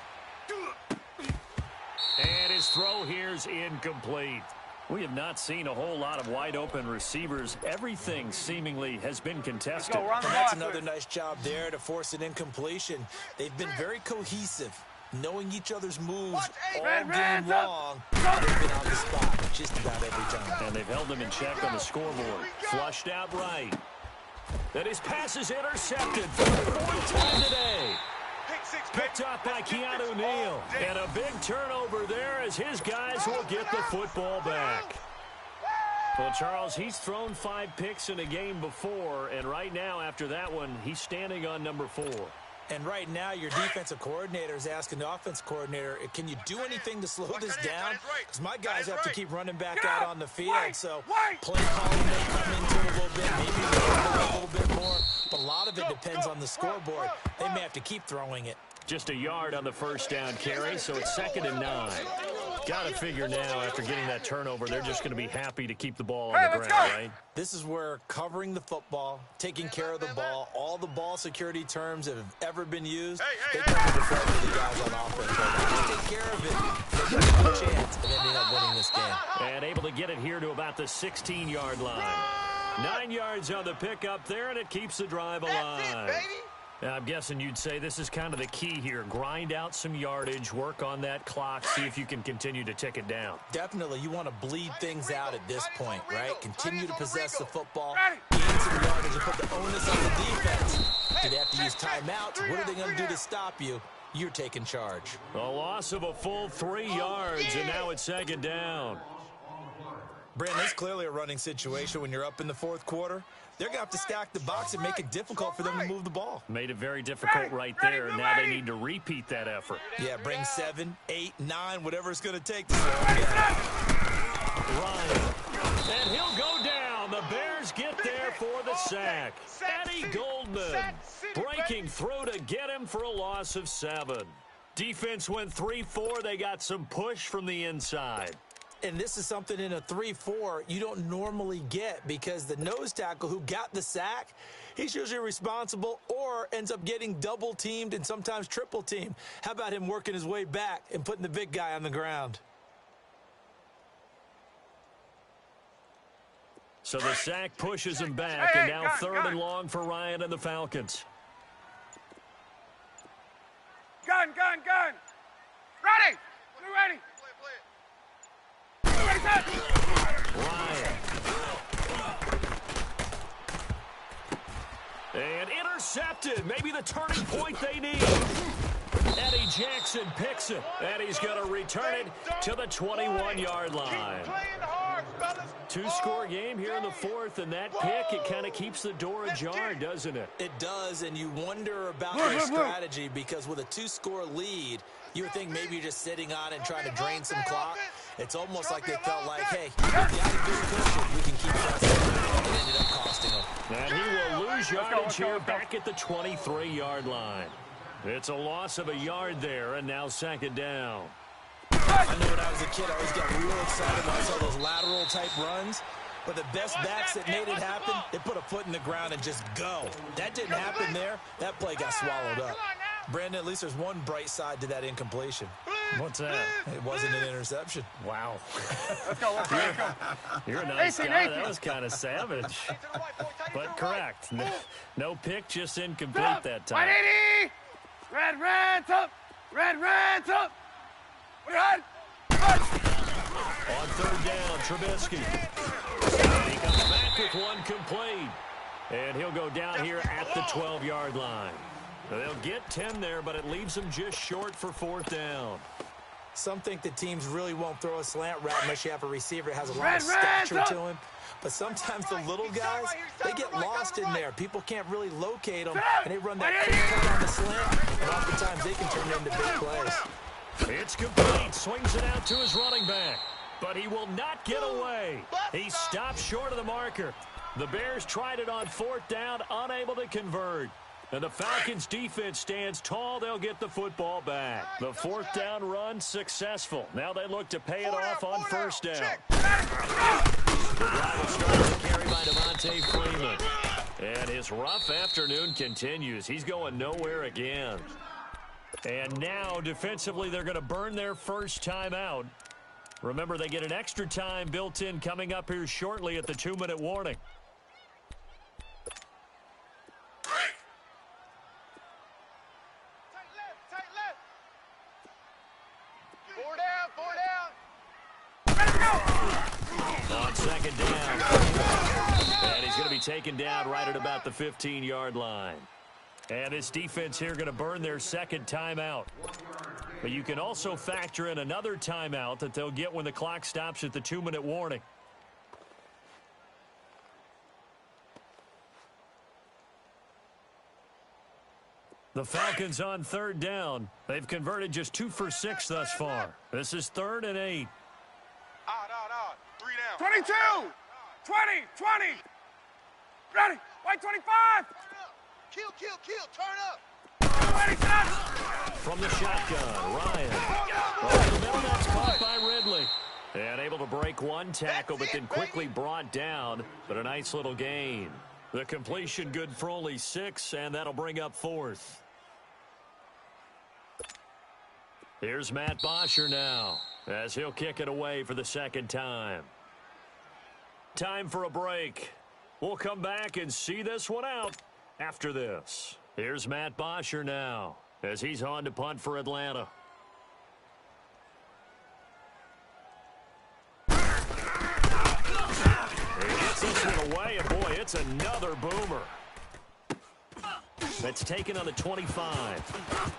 And his throw here's incomplete. We have not seen a whole lot of wide-open receivers. Everything seemingly has been contested. That's another nice job there to force an incompletion. They've been very cohesive, knowing each other's moves all game long. They've been on the spot just about every time. And they've held them in check on the scoreboard. Flushed out right. And his pass is intercepted for the 4th time today. Picked up by Keanu Neal. And a big turnover there as his guys will get the football back. Well, Charles, he's thrown 5 picks in a game before, and right now, after that one, he's standing on number 4. And right now, your defensive coordinator is asking the offense coordinator, can you do anything to slow this down? Because my guys have to keep running back out on the field. So play calling may come into it a little bit, maybe a little bit more. But a lot of it depends on the scoreboard. They may have to keep throwing it. Just a yard on the first down carry, so it's 2nd and 9. Got to figure now, after getting that turnover, they're just going to be happy to keep the ball on the ground, right? This is where covering the football, taking care of the ball, all the ball security terms that have ever been used, they come to the front of the guys on offense right now. Just take care of it. They've got a chance of ending up winning this game. And able to get it here to about the 16-yard line. 9 yards on the pickup there, and it keeps the drive alive. That's it, baby. Now, I'm guessing you'd say this is kind of the key here. Grind out some yardage, work on that clock, see if you can continue to tick it down. Definitely. You want to bleed things out at this point, right? Continue to possess the football, gain some yardage, and put the onus on the defense. Do they have to use timeouts? What are they going to do to stop you? You're taking charge. A loss of a full 3 yards, and now it's 2nd down. Brandon, it's clearly a running situation when you're up in the 4th quarter. They're going to have to stack the box and make it difficult for them to move the ball. Made it very difficult right there, and now they need to repeat that effort. Yeah, bring 7, 8, 9, whatever it's going to take to slow them down. Ryan, and he'll go down. The Bears get there for the sack. Eddie Goldman breaking through to get him for a loss of 7. Defense went 3-4. They got some push from the inside. And this is something in a 3-4 you don't normally get because the nose tackle who got the sack, he's usually responsible or ends up getting double-teamed and sometimes triple-teamed. How about him working his way back and putting the big guy on the ground? So the sack pushes him back, and now 3rd and long for Ryan and the Falcons. Gun! Ready! You ready? Ryan. And intercepted. Maybe the turning point they need. Eddie Jackson picks it. And he's going to return it to the 21-yard line. 2-score game here in the 4th, and that pick, it kind of keeps the door ajar, doesn't it? It does, and you wonder about their strategy because with a 2-score lead, you would think maybe you're just sitting on it and trying to drain some clock. It's almost like they felt like, hey, if you have a good cushion, we can keep pressing. It ended up costing them. And he will lose yardage here back at the 23-yard line. It's a loss of a yard there, and now 2nd down. I know when I was a kid, I always got real excited when I saw those lateral-type runs. But the best backs that made it happen, they put a foot in the ground and just go. That didn't happen there. That play got swallowed up. Brandon, at least there's one bright side to that incompletion. What's that? It wasn't an interception. Wow. Let's go. You're a nice guy. That was kind of savage. But correct. No pick, just incomplete that time. 180! Red's up! Red's up! Red! On 3rd down, Trubisky. He comes back with one complete. And he'll go down here at the 12-yard line. They'll get 10 there, but it leaves them just short for 4th down. Some think that teams really won't throw a slant route unless you have a receiver that has a lot of stature to him. But sometimes the little guys, they get lost in there. People can't really locate them, and they run that quick cut on the slant, and oftentimes they can turn into big plays. It's complete. Swings it out to his running back. But he will not get away. He stops short of the marker. The Bears tried it on 4th down, unable to convert. And the Falcons' defense stands tall. They'll get the football back. The 4th down run successful. Now they look to pay it off on 1st down. The drive will start with a carry by Devontae Freeman. And his rough afternoon continues. He's going nowhere again. And now, defensively, they're going to burn their first timeout. Remember, they get an extra time built in coming up here shortly at the 2-minute warning. On 2nd down. And he's going to be taken down right at about the 15-yard line. And this defense here going to burn their second timeout. But you can also factor in another timeout that they'll get when the clock stops at the 2-minute warning. The Falcons on third down. They've converted just 2 for 6 thus far. This is 3rd and 8. Odd. 3 down. 22, 20, 20. Ready, white 25. Kill, turn up. Ready, son. From the shotgun, Ryan. Over the middle, that's caught by Ridley. And able to break one tackle, but then quickly brought down. But a nice little gain. The completion good for only 6, and that'll bring up 4th. Here's Matt Bosher now, as he'll kick it away for the second time. Time for a break. We'll come back and see this one out after this. Here's Matt Bosher now, as he's on to punt for Atlanta. He gets this one away, and boy, it's another boomer. That's taken on the 25.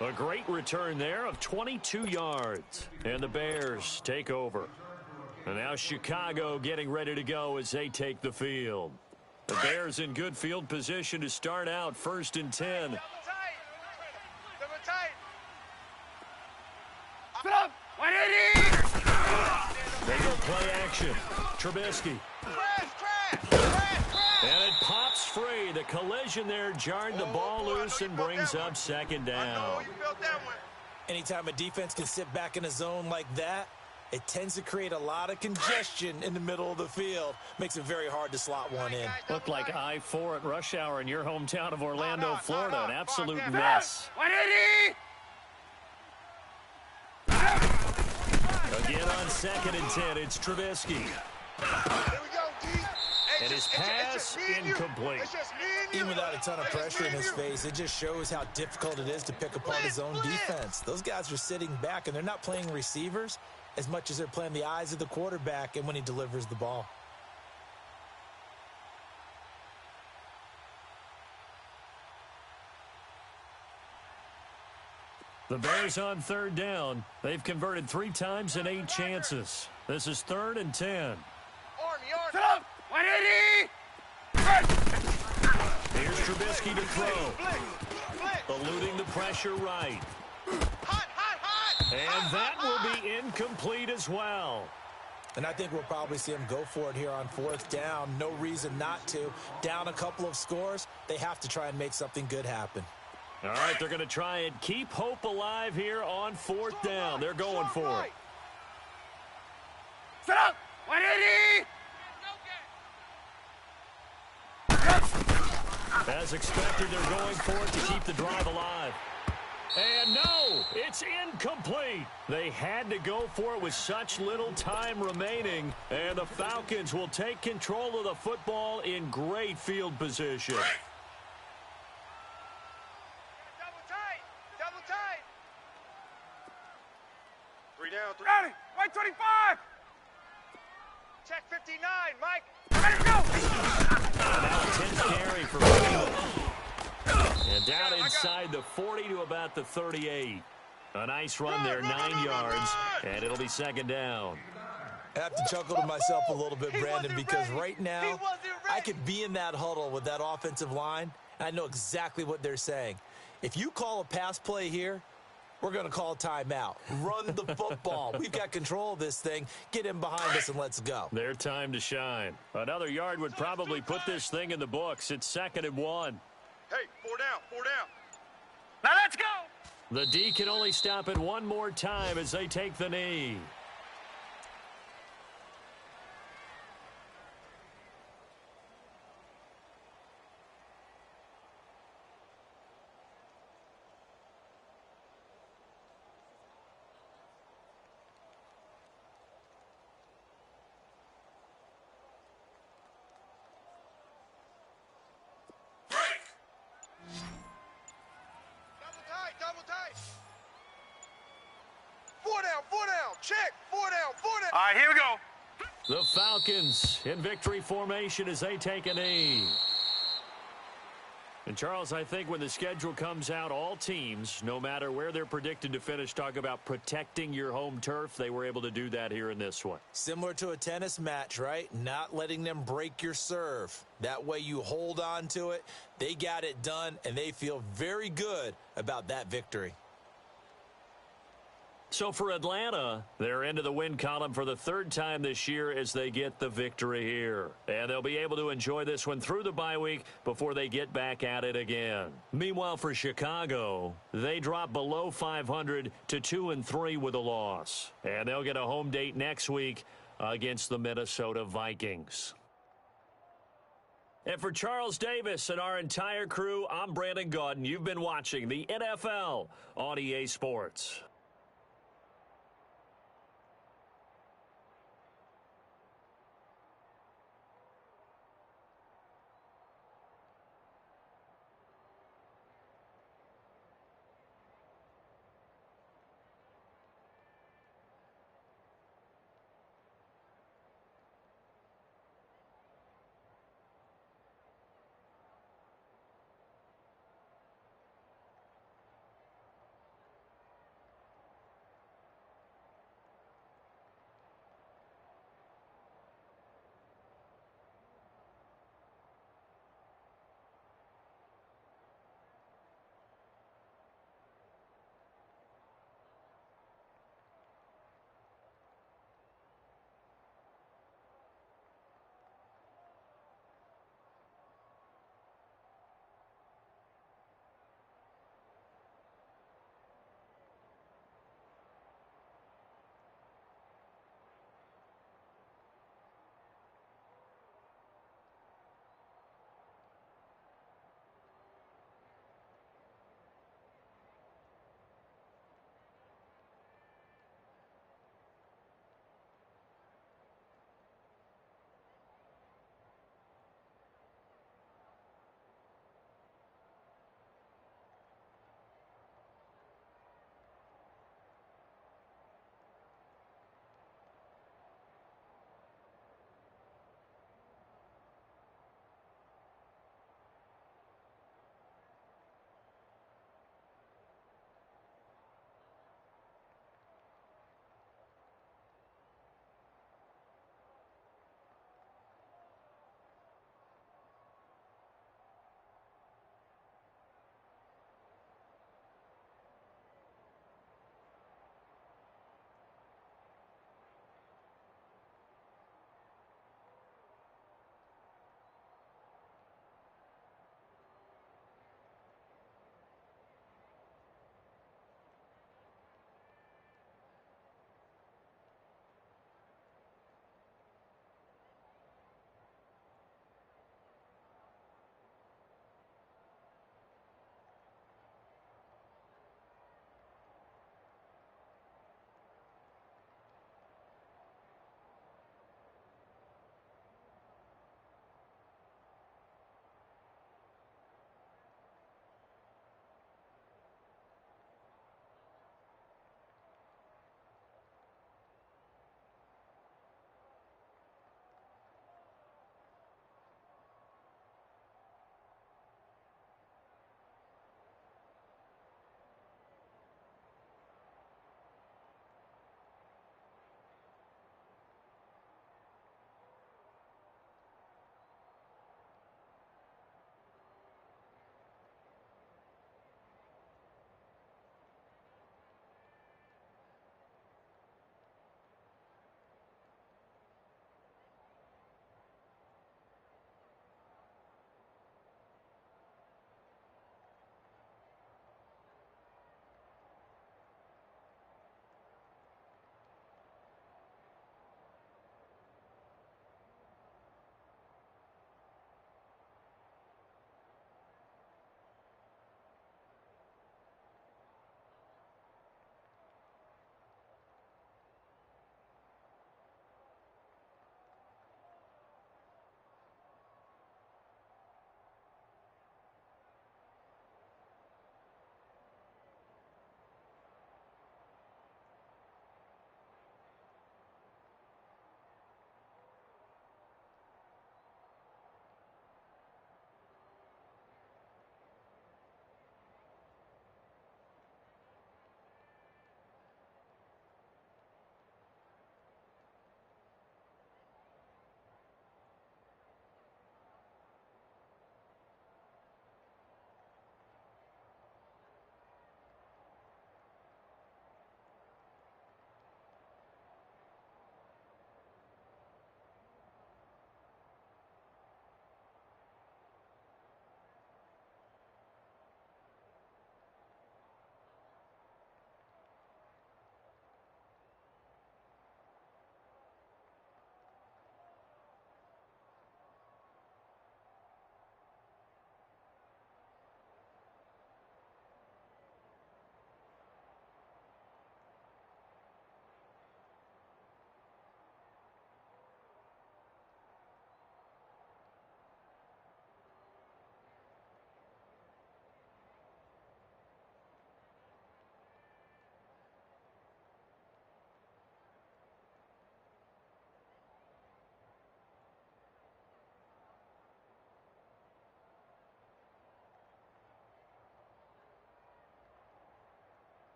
A great return there of 22 yards. And the Bears take over. And now Chicago getting ready to go as they take the field. The Bears in good field position to start out 1st and 10. Double tight. Sit up, 180. They go play action. Trubisky. Crash. And it pops free. The collision there jarred the ball loose and brings up second down. You felt that one. Anytime a defense can sit back in a zone like that, it tends to create a lot of congestion in the middle of the field. Makes it very hard to slot one in. Looked like I-4 at rush hour in your hometown of Orlando, Florida. An absolute mess. 180. Again on 2nd and 10, it's Trubisky. Here we go, D. And his pass incomplete. Even without a ton of pressure in his face, it just shows how difficult it is to pick apart his own defense. Those guys are sitting back, and they're not playing receivers as much as they're playing the eyes of the quarterback and when he delivers the ball. The Bears on third down. They've converted 3 times in 8 chances. This is 3rd and 10. Army. Sit up, 180. Here's Trubisky to throw. Eluding the pressure right. Hot. And that will be incomplete as well. And I think we'll probably see him go for it here on 4th down. No reason not to. Down a couple of scores, they have to try and make something good happen. All right, they're going to try and keep hope alive here on 4th down. They're going for it. Sit up, 180. As expected, they're going for it to keep the drive alive. And no, it's incomplete. They had to go for it with such little time remaining. And the Falcons will take control of the football in great field position. Double tight. 3 down. Ready, white 25. Check 59, Mike. Ready to go. Now 10th carry for Freeman. And down inside the 40 to about the 38. A nice run there, 9 yards, and it'll be 2nd down. I have to chuckle to myself a little bit, Brandon, because right now I could be in that huddle with that offensive line, and I know exactly what they're saying. If you call a pass play here, we're going to call a timeout. Run the football. We've got control of this thing. Get in behind us and let's go. Their time to shine. Another yard would probably put this thing in the books. It's 2nd and 1. Hey, 4 down. Now let's go. The D can only stop it one more time as they take the knee. Double tight. 4 down. Check. 4 down. All right, here we go. The Falcons in victory formation as they take a knee. And, Charles, I think when the schedule comes out, all teams, no matter where they're predicted to finish, talk about protecting your home turf. They were able to do that here in this one. Similar to a tennis match, right? Not letting them break your serve. That way you hold on to it. They got it done, and they feel very good about that victory. So for Atlanta, they're into the win column for the third time this year as they get the victory here. And they'll be able to enjoy this one through the bye week before they get back at it again. Meanwhile, for Chicago, they drop below 500 to 2-3 with a loss. And they'll get a home date next week against the Minnesota Vikings. And for Charles Davis and our entire crew, I'm Brandon Gaudin. You've been watching the NFL on EA Sports.